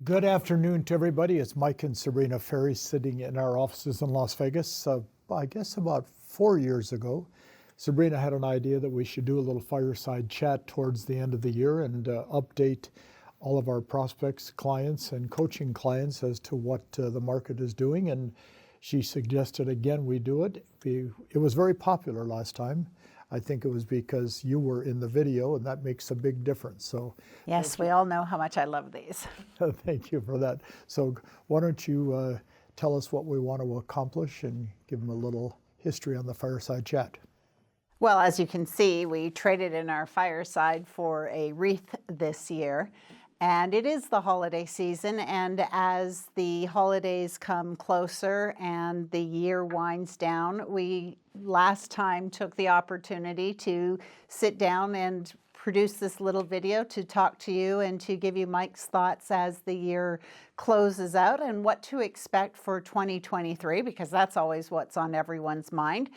Good afternoon to everybody. It's Mike and Sabrina Ferry sitting in our offices in Las Vegas. I guess about 4 years ago, Sabrina had an idea that we should do a little fireside chat towards the end of the year and update all of our prospects, clients, and coaching clients as to what the market is doing. And she suggested again we do it. It was very popular last time. I think it was because you were in the video, and that makes a big difference. So, yes, we all know how much I love these. thank you for that. So, why don't you tell us what we want to accomplish and give them a little history on the Fireside Chat? Well, as you can see, we traded in our Fireside for a wreath this year. And it is the holiday season, and as the holidays come closer and the year winds down, we last time took the opportunity to sit down and produce this little video to talk to you and to give you Mike's thoughts as the year closes out and what to expect for 2023, because that's always what's on everyone's mind.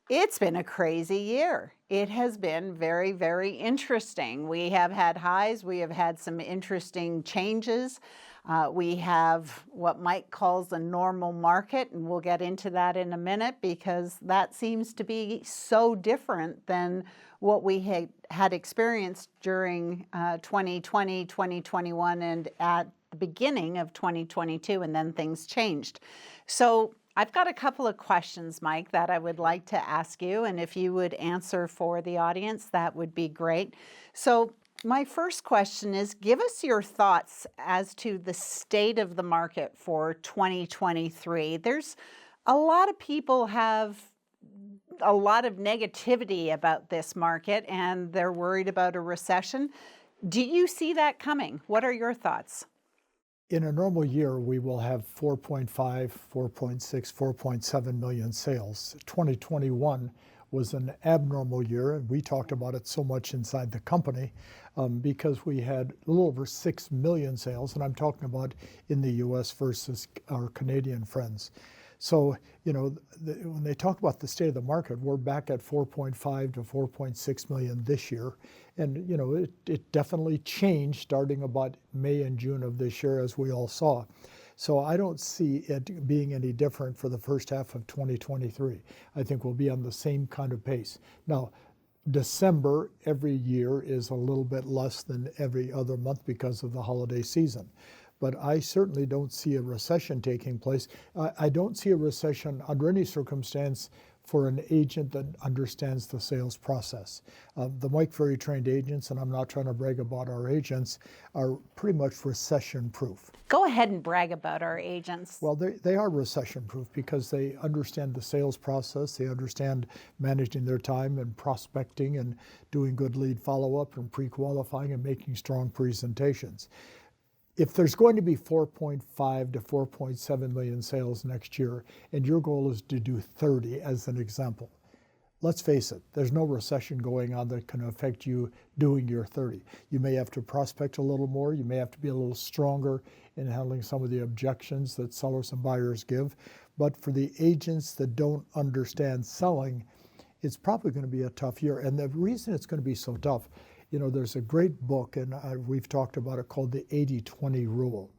It's been a crazy year. It has been very, very interesting. We have had highs. We have had some interesting changes. We have what Mike calls a normal market, and we'll get into that in a minute because that seems to be so different than what we had experienced during 2020, 2021, and at the beginning of 2022, and then things changed. So I've got a couple of questions, Mike, that I would like to ask you, and if you would answer for the audience, that would be great. So my first question is, give us your thoughts as to the state of the market for 2023. There's a lot of people have a lot of negativity about this market, and they're worried about a recession. Do you see that coming? What are your thoughts? In a normal year, we will have 4.5, 4.6, 4.7 million sales. 2021 was an abnormal year, and we talked about it so much inside the company because we had a little over 6 million sales, and I'm talking about in the US versus our Canadian friends. So, when they talk about the state of the market, we're back at 4.5 to 4.6 million this year. And, it definitely changed starting about May and June of this year, as we all saw. So I don't see it being any different for the first half of 2023. I think we'll be on the same kind of pace. Now, December every year is a little bit less than every other month because of the holiday season. But I certainly don't see a recession taking place. I don't see a recession under any circumstance for an agent that understands the sales process. The Mike Ferry trained agents, and I'm not trying to brag about our agents, are pretty much recession proof. Go ahead and brag about our agents. Well, they are recession proof because they understand the sales process. They understand managing their time and prospecting and doing good lead follow-up and pre-qualifying and making strong presentations. If there's going to be 4.5 to 4.7 million sales next year, and your goal is to do 30 as an example, let's face it, there's no recession going on that can affect you doing your 30. You may have to prospect a little more. You may have to be a little stronger in handling some of the objections that sellers and buyers give. But for the agents that don't understand selling, it's probably going to be a tough year. And the reason it's going to be so tough, there's a great book, and we've talked about it, called the 80-20 Rule,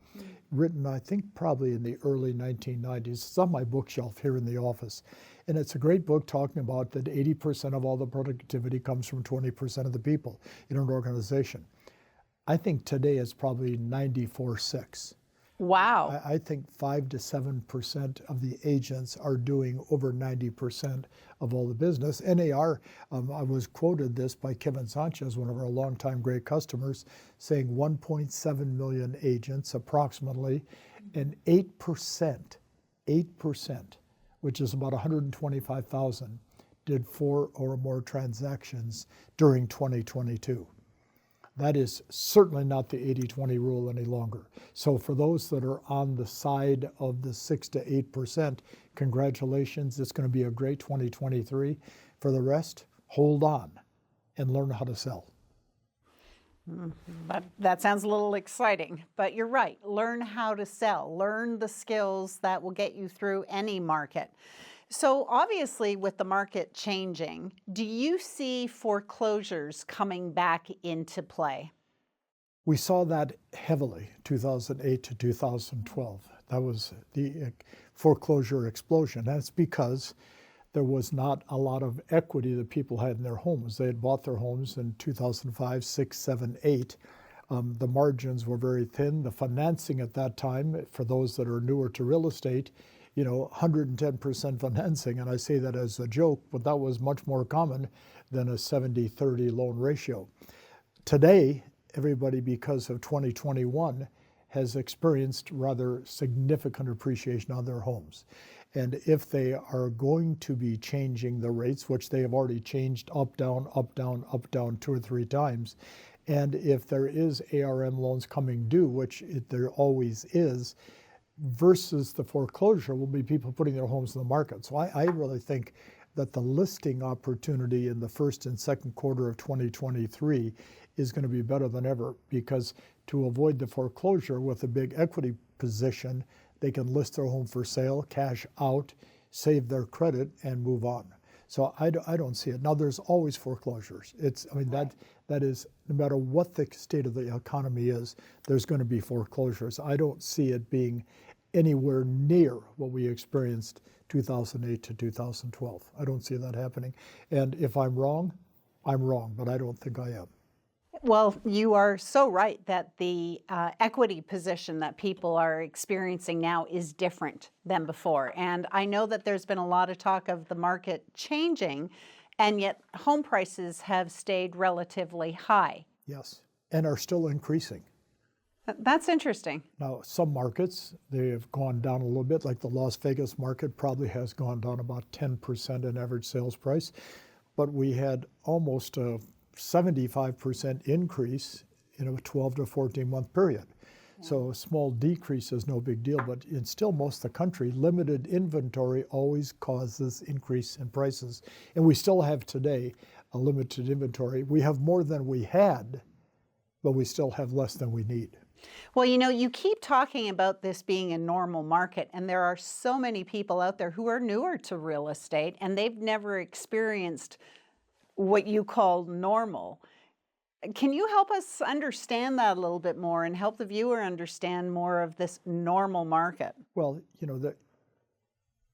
written, I think, probably in the early 1990s. It's on my bookshelf here in the office. And it's a great book talking about that 80% of all the productivity comes from 20% of the people in an organization. I think today it's probably 94-6. Wow. I think 5 to 7% of the agents are doing over 90% of all the business. And they are, I was quoted this by Kevin Sanchez, one of our longtime great customers, saying 1.7 million agents approximately, and 8%, which is about 125,000, did 4 or more transactions during 2022. That is certainly not the 80-20 rule any longer. So for those that are on the side of the 6 to 8%, congratulations. It's going to be a great 2023. For the rest, hold on and learn how to sell. But that sounds a little exciting, but you're right. Learn how to sell. Learn the skills that will get you through any market. So obviously with the market changing, do you see foreclosures coming back into play? We saw that heavily, 2008 to 2012. That was the foreclosure explosion. That's because there was not a lot of equity that people had in their homes. They had bought their homes in 2005, 6, 7, 8. The margins were very thin. The financing at that time, for those that are newer to real estate, 110% financing, and I say that as a joke, but that was much more common than a 70-30 loan ratio. Today, everybody, because of 2021, has experienced rather significant appreciation on their homes. And if they are going to be changing the rates, which they have already changed up, down, up, down, up, down 2 or 3 times, and if there is ARM loans coming due, which there always is, versus the foreclosure will be people putting their homes in the market. So I really think that the listing opportunity in the first and second quarter of 2023 is going to be better than ever, because to avoid the foreclosure with a big equity position, they can list their home for sale, cash out, save their credit, and move on. So I don't see it. Now, there's always foreclosures. That is, no matter what the state of the economy is, there's going to be foreclosures. I don't see it being anywhere near what we experienced 2008 to 2012. I don't see that happening. And if I'm wrong, but I don't think I am. Well, you are so right that the equity position that people are experiencing now is different than before. And I know that there's been a lot of talk of the market changing, and yet home prices have stayed relatively high. Yes, and are still increasing. That's interesting. Now, some markets, they have gone down a little bit, like the Las Vegas market probably has gone down about 10% in average sales price, but we had almost a 75% increase in a 12 to 14 month period. Yeah. So a small decrease is no big deal, but in still most of the country, limited inventory always causes increase in prices. And we still have today a limited inventory. We have more than we had, but we still have less than we need. Well, you keep talking about this being a normal market, and there are so many people out there who are newer to real estate, and they've never experienced what you call normal. Can you help us understand that a little bit more and help the viewer understand more of this normal market? Well,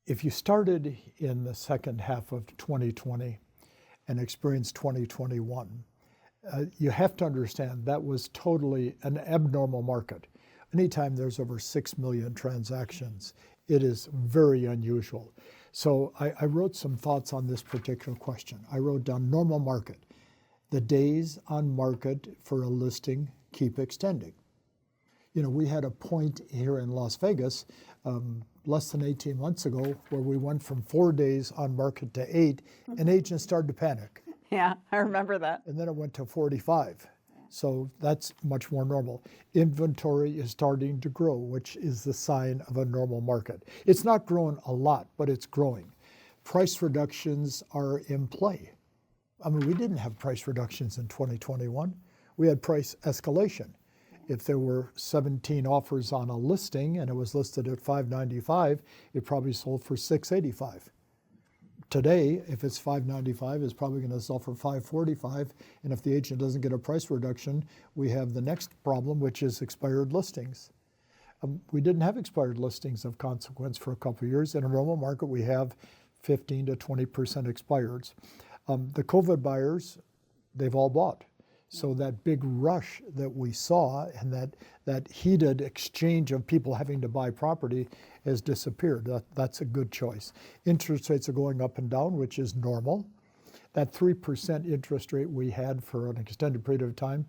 if you started in the second half of 2020 and experienced 2021, you have to understand that was totally an abnormal market. Anytime there's over 6 million transactions, it is very unusual. So I wrote some thoughts on this particular question. I wrote down normal market. The days on market for a listing keep extending. We had a point here in Las Vegas less than 18 months ago where we went from 4 days on market to 8, and agents started to panic. Yeah, I remember that. And then it went to 45. So that's much more normal. Inventory is starting to grow, which is the sign of a normal market. It's not growing a lot, but it's growing. Price reductions are in play. We didn't have price reductions in 2021. We had price escalation. If there were 17 offers on a listing and it was listed at $595, it probably sold for $685. Today, if it's $595, it's probably going to sell for $545, and if the agent doesn't get a price reduction, we have the next problem, which is expired listings. We didn't have expired listings of consequence for a couple of years. In a normal market, we have 15 to 20% expireds. The COVID buyers, they've all bought. So that big rush that we saw and that heated exchange of people having to buy property has disappeared. That's a good choice. Interest rates are going up and down, which is normal. That 3% interest rate we had for an extended period of time,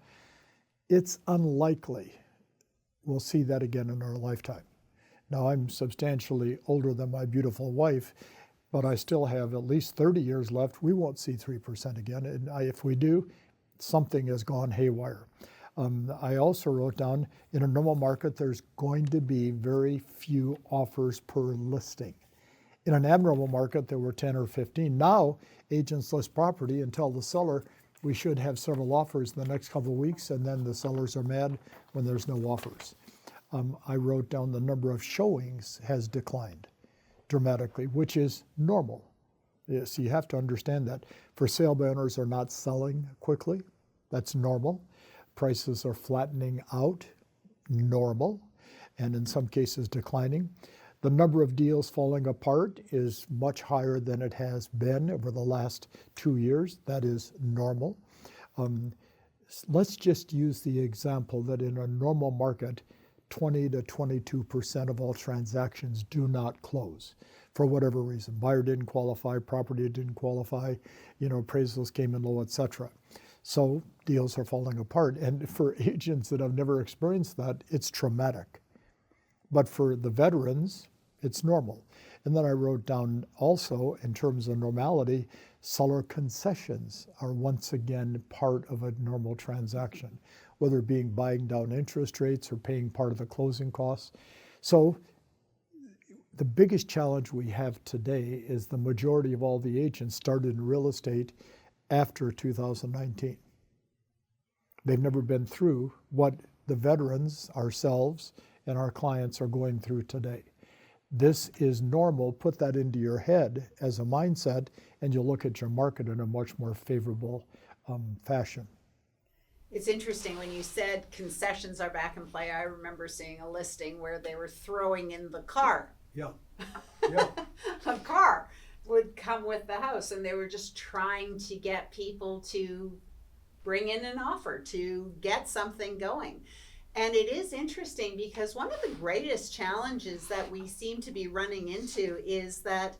it's unlikely we'll see that again in our lifetime. Now, I'm substantially older than my beautiful wife, but I still have at least 30 years left. We won't see 3% again, and if we do, something has gone haywire. I also wrote down, in a normal market, there's going to be very few offers per listing. In an abnormal market, there were 10 or 15. Now, agents list property and tell the seller, we should have several offers in the next couple of weeks, and then the sellers are mad when there's no offers. I wrote down the number of showings has declined dramatically, which is normal. Yes, you have to understand that. For sale by owners are not selling quickly. That's normal. Prices are flattening out, normal, and in some cases declining. The number of deals falling apart is much higher than it has been over the last 2 years. That is normal. Let's just use the example that in a normal market, 20 to 22% of all transactions do not close for whatever reason. Buyer didn't qualify, property didn't qualify, appraisals came in low, etc. So deals are falling apart. And for agents that have never experienced that, it's traumatic. But for the veterans, it's normal. And then I wrote down also, in terms of normality, seller concessions are once again part of a normal transaction, whether it being buying down interest rates or paying part of the closing costs. So the biggest challenge we have today is the majority of all the agents started in real estate after 2019. They've never been through what the veterans, ourselves, and our clients are going through today. This is normal. Put that into your head as a mindset, and you'll look at your market in a much more favorable fashion. It's interesting when you said concessions are back in play. I remember seeing a listing where they were throwing in the car. Yeah. A car would come with the house, and they were just trying to get people to bring in an offer to get something going. And it is interesting because one of the greatest challenges that we seem to be running into is that,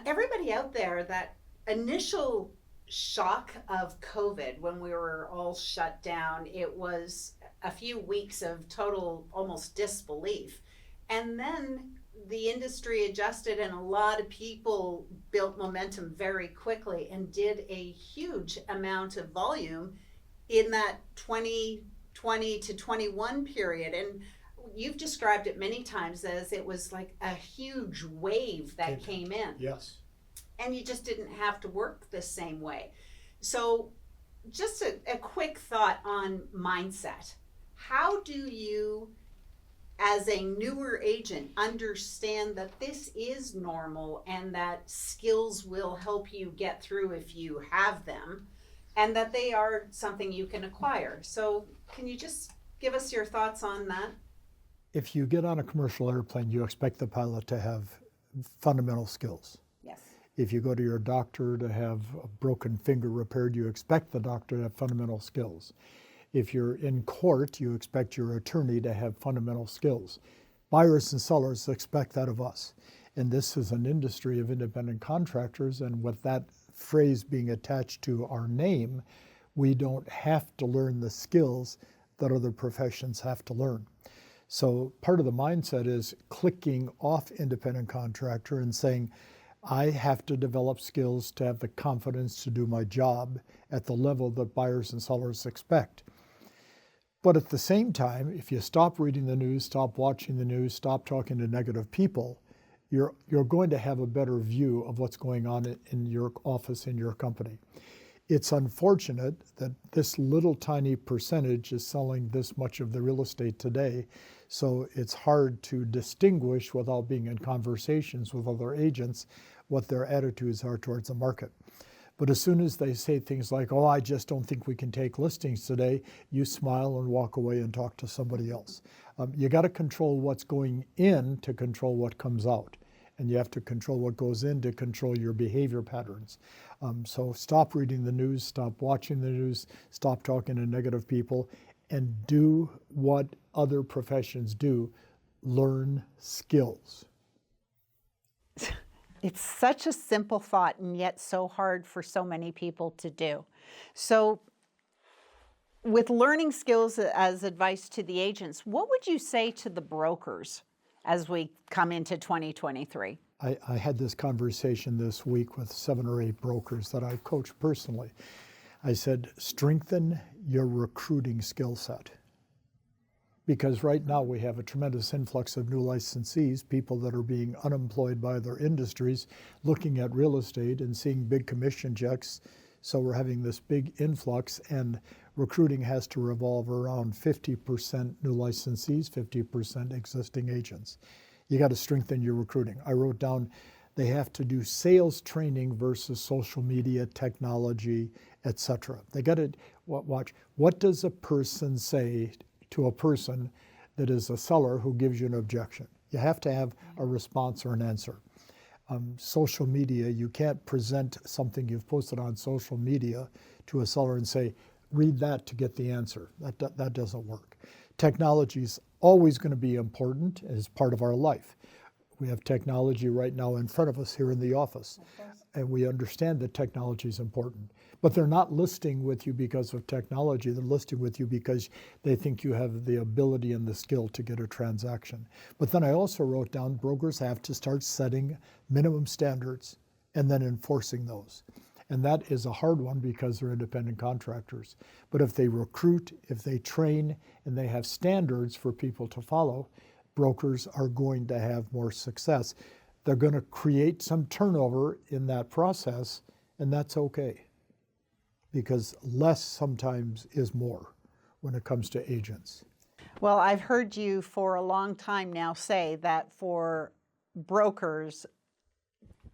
everybody out there, that initial shock of COVID when we were all shut down, it was a few weeks of total almost disbelief. And then the industry adjusted and a lot of people built momentum very quickly and did a huge amount of volume in that 2020 to 21 period. And you've described it many times as it was like a huge wave that came in. Yes. And you just didn't have to work the same way. So just a quick thought on mindset. How do you, as a newer agent, understand that this is normal and that skills will help you get through if you have them, and that they are something you can acquire? So can you just give us your thoughts on that? If you get on a commercial airplane, you expect the pilot to have fundamental skills. Yes. If you go to your doctor to have a broken finger repaired, you expect the doctor to have fundamental skills. If you're in court, you expect your attorney to have fundamental skills. Buyers and sellers expect that of us. And this is an industry of independent contractors, and with that phrase being attached to our name, we don't have to learn the skills that other professions have to learn. So part of the mindset is clicking off independent contractor and saying, I have to develop skills to have the confidence to do my job at the level that buyers and sellers expect. But at the same time, if you stop reading the news, stop watching the news, stop talking to negative people, you're going to have a better view of what's going on in your office, in your company. It's unfortunate that this little tiny percentage is selling this much of the real estate today, so it's hard to distinguish without being in conversations with other agents what their attitudes are towards the market. But as soon as they say things like, oh, I just don't think we can take listings today, you smile and walk away and talk to somebody else. You got to control what's going in to control what comes out. And you have to control what goes in to control your behavior patterns. So stop reading the news, stop watching the news, stop talking to negative people, and do what other professions do. Learn skills. It's such a simple thought and yet so hard for so many people to do. So with learning skills as advice to the agents, what would you say to the brokers as we come into 2023? I had this conversation this week with 7 or 8 brokers that I coach personally. I said, strengthen your recruiting skill set. Because right now we have a tremendous influx of new licensees, people that are being unemployed by their industries, looking at real estate and seeing big commission checks. So we're having this big influx, and recruiting has to revolve around 50% new licensees, 50% existing agents. You got to strengthen your recruiting. I wrote down they have to do sales training versus social media, technology, etc. They got to, Watch. What does a person say to a person that is a seller who gives you an objection? You have to have a response or an answer. Social media, you can't present something you've posted on social media to a seller and say, read that to get the answer. That doesn't work. Technology is always going to be important as part of our life. We have technology right now in front of us here in the office, and we understand that technology is important. But they're not listing with you because of technology. They're listing with you because they think you have the ability and the skill to get a transaction. But then I also wrote down brokers have to start setting minimum standards and then enforcing those. And that is a hard one because they're independent contractors. But if they recruit, if they train, and they have standards for people to follow, brokers are going to have more success. They're going to create some turnover in that process, and that's okay. Because less sometimes is more when it comes to agents. Well, I've heard you for a long time now say that for brokers,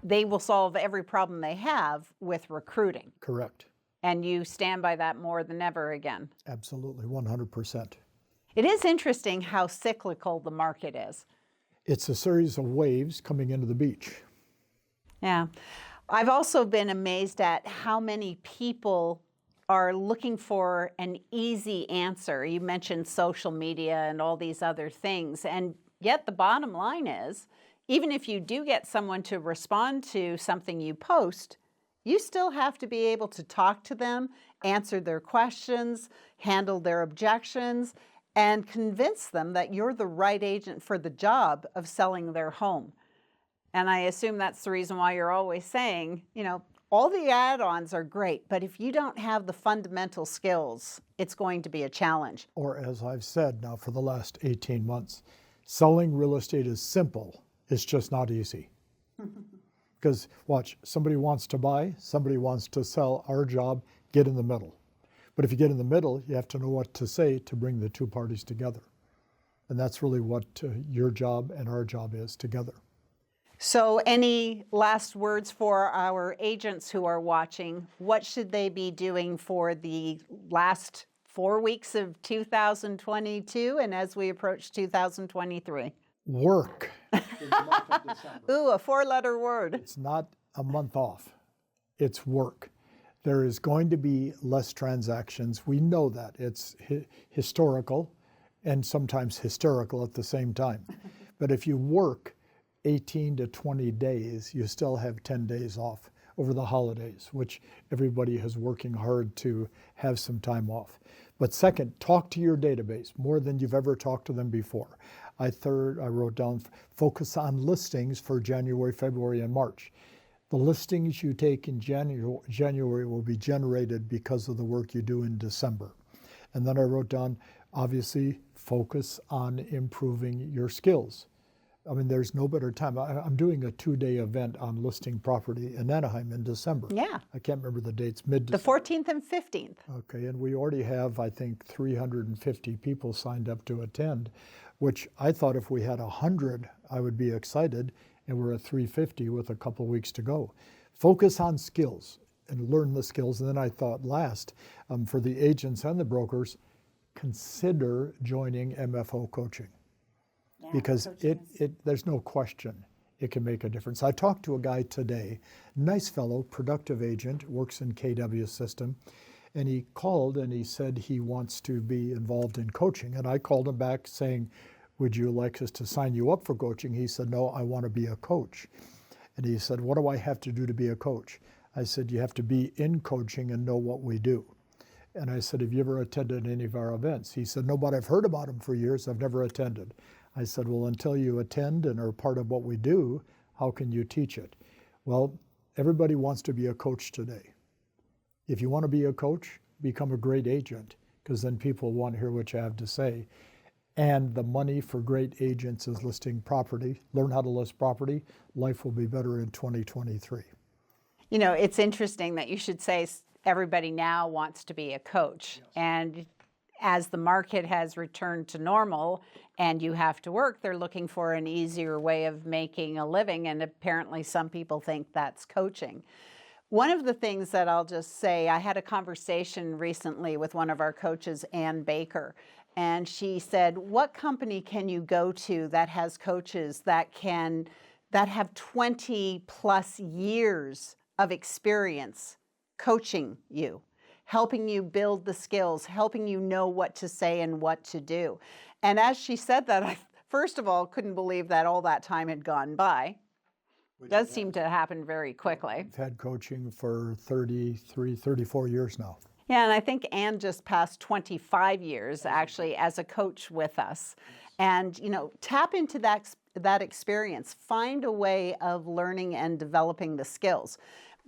they will solve every problem they have with recruiting. Correct. And you stand by that more than ever again. Absolutely, 100%. It is interesting how cyclical the market is. It's a series of waves coming into the beach. Yeah. I've also been amazed at how many people are looking for an easy answer. You mentioned social media and all these other things. And yet the bottom line is, even if you do get someone to respond to something you post, you still have to be able to talk to them, answer their questions, handle their objections, and convince them that you're the right agent for the job of selling their home. And I assume that's the reason why you're always saying, all the add-ons are great, but if you don't have the fundamental skills, it's going to be a challenge. Or as I've said now for the last 18 months, selling real estate is simple. It's just not easy. Because watch, somebody wants to buy, somebody wants to sell. Our job, get in the middle. But if you get in the middle, you have to know what to say to bring the two parties together. And that's really what your job and our job is together. So any last words for our agents who are watching? What should they be doing for the last 4 weeks of 2022 and as we approach 2023? Work. Ooh, a 4-letter word. It's not a month off. It's work. There is going to be less transactions. We know that. It's historical and sometimes hysterical at the same time. But if you work 18 to 20 days, you still have 10 days off over the holidays, which everybody is working hard to have some time off. But second, talk to your database more than you've ever talked to them before. I wrote down, focus on listings for January, February, and March. The listings you take in January will be generated because of the work you do in December. And then I wrote down, obviously, focus on improving your skills. I mean, there's no better time. I'm doing a 2-day event on listing property in Anaheim in December. Yeah. I can't remember the dates, mid-December. The 14th and 15th. Okay, and we already have, I think, 350 people signed up to attend, which I thought if we had 100, I would be excited, and we're at 350 with a couple weeks to go. Focus on skills and learn the skills. And then I thought last, for the agents and the brokers, consider joining MFO coaching. Yeah, because there's no question it can make a difference. I talked to a guy today, nice fellow, productive agent, works in KW's system, and he called and he said he wants to be involved in coaching. And I called him back saying, would you like us to sign you up for coaching? He said, no, I want to be a coach. And he said, what do I have to do to be a coach? I said, you have to be in coaching and know what we do. And I said, have you ever attended any of our events? He said, no, but I've heard about them for years. I've never attended. I said, well, until you attend and are part of what we do, how can you teach it? Well, everybody wants to be a coach today. If you want to be a coach, become a great agent, because then people want to hear what you have to say. And the money for great agents is listing property. Learn how to list property. Life will be better in 2023. It's interesting that you should say everybody now wants to be a coach. Yes. And as the market has returned to normal and you have to work, they're looking for an easier way of making a living. And apparently some people think that's coaching. One of the things that I'll just say, I had a conversation recently with one of our coaches, Ann Baker, and she said, what company can you go to that has coaches that have 20 plus years of experience coaching you, helping you build the skills, helping you know what to say and what to do? And as she said that, I, first of all, couldn't believe that all that time had gone by. It does seem to happen very quickly. I've had coaching for 33, 34 years now. Yeah, and I think Ann just passed 25 years actually as a coach with us. And, you know, tap into that experience. Find a way of learning and developing the skills.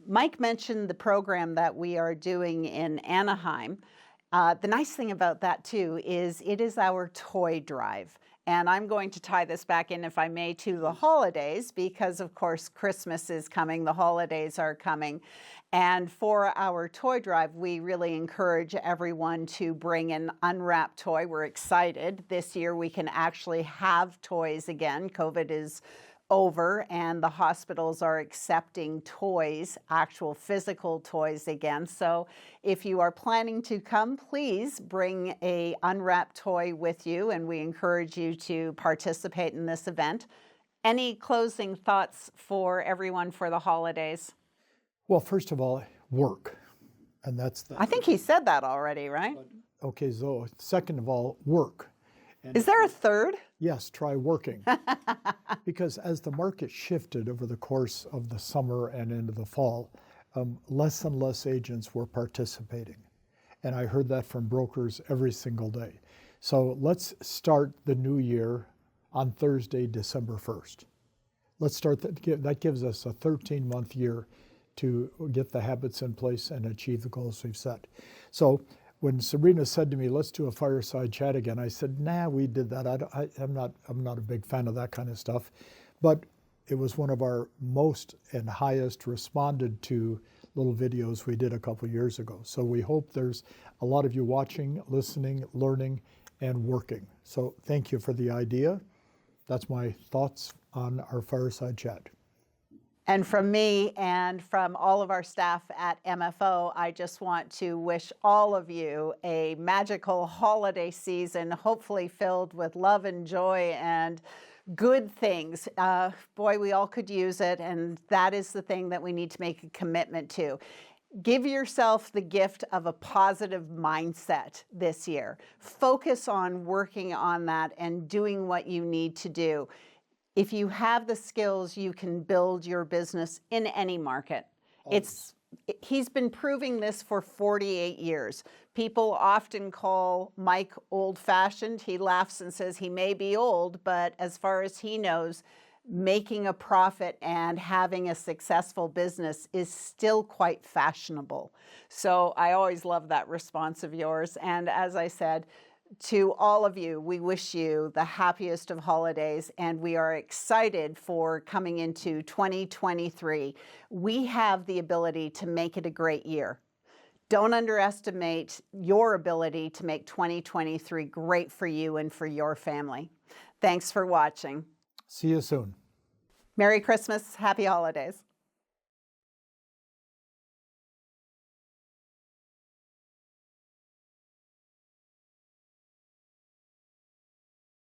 Mike mentioned the program that we are doing in Anaheim. The nice thing about that, too, is it is our toy drive. And I'm going to tie this back in, if I may, to the holidays, because, of course, Christmas is coming, the holidays are coming. And for our toy drive, we really encourage everyone to bring an unwrapped toy. We're excited. This year we can actually have toys again. COVID is over and the hospitals are accepting toys, actual physical toys again. So if you are planning to come, please bring an unwrapped toy with you, and we encourage you to participate in this event. Any closing thoughts for everyone for the holidays? Well, first of all, work. And that's the... I think he said that already, right? Okay, so second of all, work. And is there a third? Yes, try working. Because as the market shifted over the course of the summer and into the fall, less and less agents were participating. And I heard that from brokers every single day. So let's start the new year on Thursday, December 1st. Let's start that gives us a 13-month year to get the habits in place and achieve the goals we've set. So when Sabrina said to me, let's do a fireside chat again, I said, nah, we did that. I'm not a big fan of that kind of stuff. But it was one of our most and highest responded to little videos we did a couple years ago. So we hope there's a lot of you watching, listening, learning, and working. So thank you for the idea. That's my thoughts on our fireside chat. And from me and from all of our staff at MFO, I just want to wish all of you a magical holiday season, hopefully filled with love and joy and good things. Boy, we all could use it, and that is the thing that we need to make a commitment to. Give yourself the gift of a positive mindset this year. Focus on working on that and doing what you need to do. If you have the skills, you can build your business in any market. He's been proving this for 48 years. People often call Mike old-fashioned. He laughs and says he may be old, but as far as he knows, making a profit and having a successful business is still quite fashionable. So I always love that response of yours. And as I said, to all of you, we wish you the happiest of holidays, and we are excited for coming into 2023. We have the ability to make it a great year. Don't underestimate your ability to make 2023 great for you and for your family. Thanks for watching. See you soon. Merry Christmas, happy holidays.